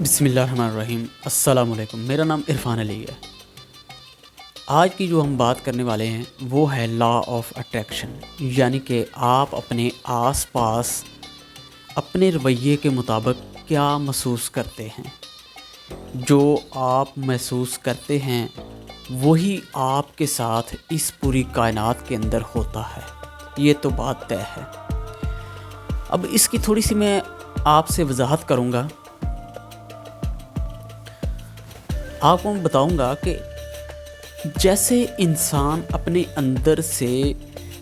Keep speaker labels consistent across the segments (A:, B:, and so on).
A: بسم اللہ الرحمن الرحیم۔ السلام علیکم، میرا نام عرفان علی ہے۔ آج کی جو ہم بات کرنے والے ہیں وہ ہے لا آف اٹریکشن، یعنی کہ آپ اپنے آس پاس اپنے رویے کے مطابق کیا محسوس کرتے ہیں۔ جو آپ محسوس کرتے ہیں وہی آپ کے ساتھ اس پوری کائنات کے اندر ہوتا ہے، یہ تو بات طے ہے۔ اب اس کی تھوڑی سی میں آپ سے وضاحت کروں گا۔ آپ کو بتاؤں گا کہ جیسے انسان اپنے اندر سے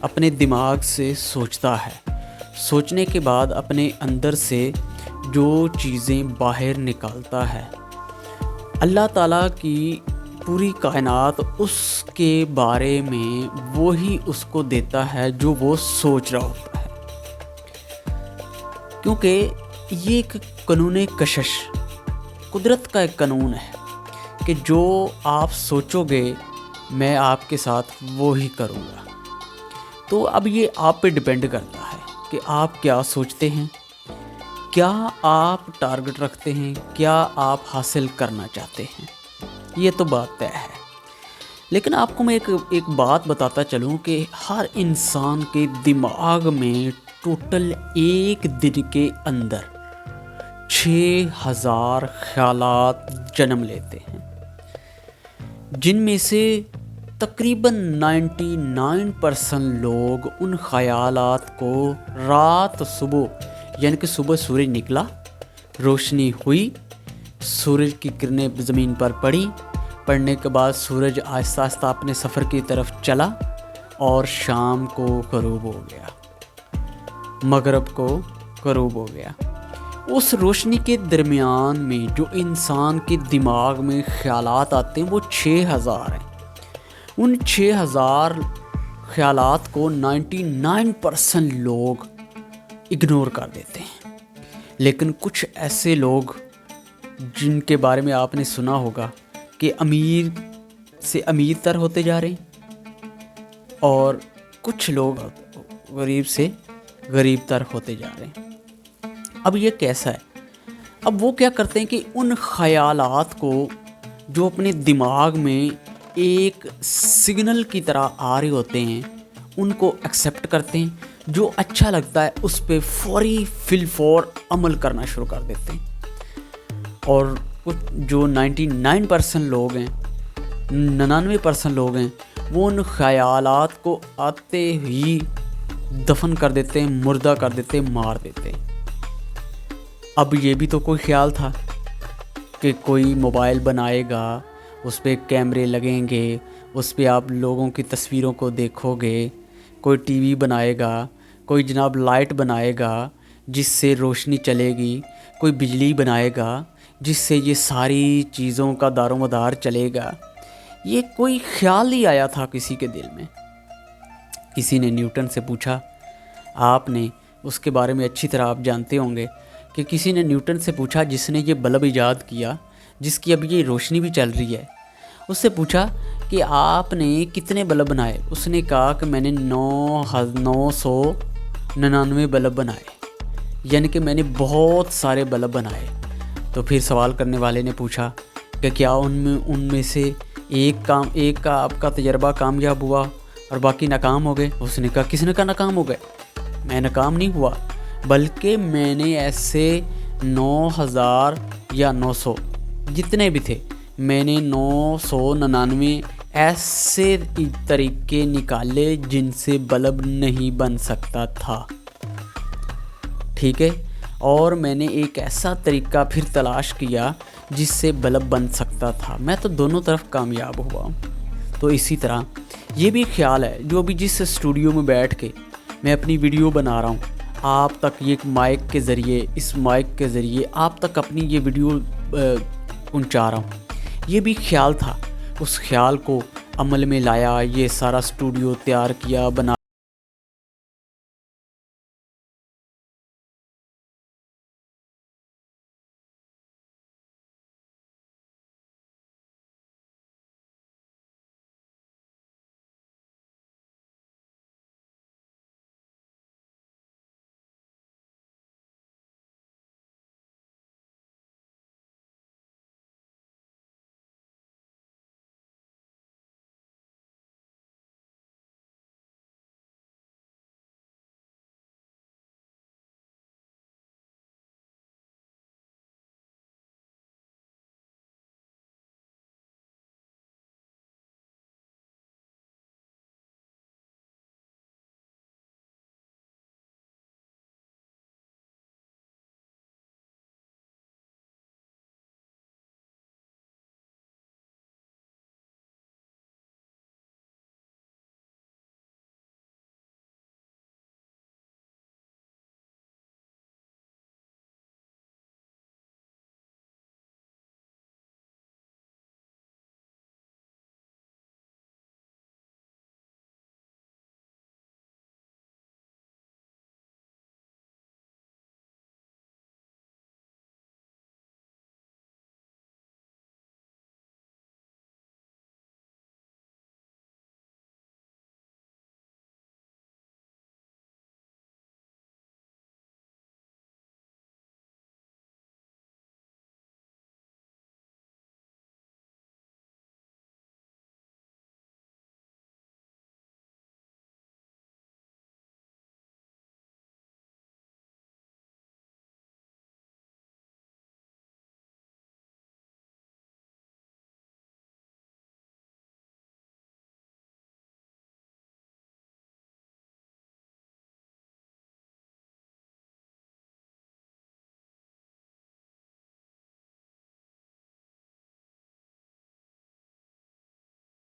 A: اپنے دماغ سے سوچتا ہے، سوچنے کے بعد اپنے اندر سے جو چیزیں باہر نکالتا ہے، اللہ تعالیٰ کی پوری کائنات اس کے بارے میں وہی اس کو دیتا ہے جو وہ سوچ رہا ہوتا ہے، کیونکہ یہ ایک قانون کشش، قدرت کا ایک قانون ہے کہ جو آپ سوچو گے میں آپ کے ساتھ وہی کروں گا۔ تو اب یہ آپ پہ ڈیپینڈ کرتا ہے کہ آپ کیا سوچتے ہیں، کیا آپ ٹارگٹ رکھتے ہیں، کیا آپ حاصل کرنا چاہتے ہیں، یہ تو بات طے ہے۔ لیکن آپ کو میں ایک بات بتاتا چلوں کہ ہر انسان کے دماغ میں ٹوٹل ایک دن کے اندر 6000 خیالات جنم لیتے ہیں، جن میں سے تقریباً 99% لوگ ان خیالات کو رات صبح، یعنی کہ صبح سورج نکلا، روشنی ہوئی، سورج کی کرنیں زمین پر پڑنے کے بعد سورج آہستہ آہستہ اپنے سفر کی طرف چلا اور شام کو غروب ہو گیا، مغرب کو غروب ہو گیا۔ اس روشنی کے درمیان میں جو انسان کے دماغ میں خیالات آتے ہیں وہ 6000 ہیں۔ ان 6000 خیالات کو 99% لوگ اگنور کر دیتے ہیں، لیکن کچھ ایسے لوگ جن کے بارے میں آپ نے سنا ہوگا کہ امیر سے امیر تر ہوتے جا رہے ہیں اور کچھ لوگ غریب سے غریب تر ہوتے جا رہے ہیں۔ اب یہ کیسا ہے؟ اب وہ کیا کرتے ہیں کہ ان خیالات کو جو اپنے دماغ میں ایک سگنل کی طرح آ رہے ہوتے ہیں ان کو ایکسیپٹ کرتے ہیں، جو اچھا لگتا ہے اس پہ فوری فور عمل کرنا شروع کر دیتے ہیں۔ اور کچھ جو 99% لوگ ہیں، 99% لوگ ہیں، وہ ان خیالات کو آتے ہی دفن کر دیتے ہیں، مردہ کر دیتے ہیں، مار دیتے ہیں۔ اب یہ بھی تو کوئی خیال تھا کہ کوئی موبائل بنائے گا، اس پہ کیمرے لگیں گے، اس پہ آپ لوگوں کی تصویروں کو دیکھو گے، کوئی ٹی وی بنائے گا، کوئی جناب لائٹ بنائے گا جس سے روشنی چلے گی، کوئی بجلی بنائے گا جس سے یہ ساری چیزوں کا دار و مدار چلے گا۔ یہ کوئی خیال نہیں آیا تھا کسی کے دل میں۔ کسی نے نیوٹن سے پوچھا، آپ نے اس کے بارے میں اچھی طرح آپ جانتے ہوں گے کہ کسی نے نیوٹن سے پوچھا جس نے یہ بلب ایجاد کیا، جس کی اب یہ روشنی بھی چل رہی ہے، اس سے پوچھا کہ آپ نے کتنے بلب بنائے؟ اس نے کہا کہ میں نے 999 بلب بنائے، یعنی کہ میں نے بہت سارے بلب بنائے۔ تو پھر سوال کرنے والے نے پوچھا کہ کیا ان میں سے ایک کا آپ کا تجربہ کامیاب ہوا اور باقی ناکام ہو گئے؟ اس نے کہا کس نے کہا ناکام ہو گئے؟ میں ناکام نہیں ہوا، بلکہ میں نے ایسے 9000 یا 900 جتنے بھی تھے، میں نے 999 ایسے طریقے نکالے جن سے بلب نہیں بن سکتا تھا، ٹھیک ہے؟ اور میں نے ایک ایسا طریقہ پھر تلاش کیا جس سے بلب بن سکتا تھا، میں تو دونوں طرف کامیاب ہوا ہوں۔ تو اسی طرح یہ بھی خیال ہے جو بھی جس اسٹوڈیو میں بیٹھ کے میں اپنی ویڈیو بنا رہا ہوں، آپ تک یہ مائک کے ذریعے، اس مائک کے ذریعے آپ تک اپنی یہ ویڈیو پہنچا رہا ہوں، یہ بھی خیال تھا۔ اس خیال کو عمل میں لایا، یہ سارا اسٹوڈیو تیار کیا، بنا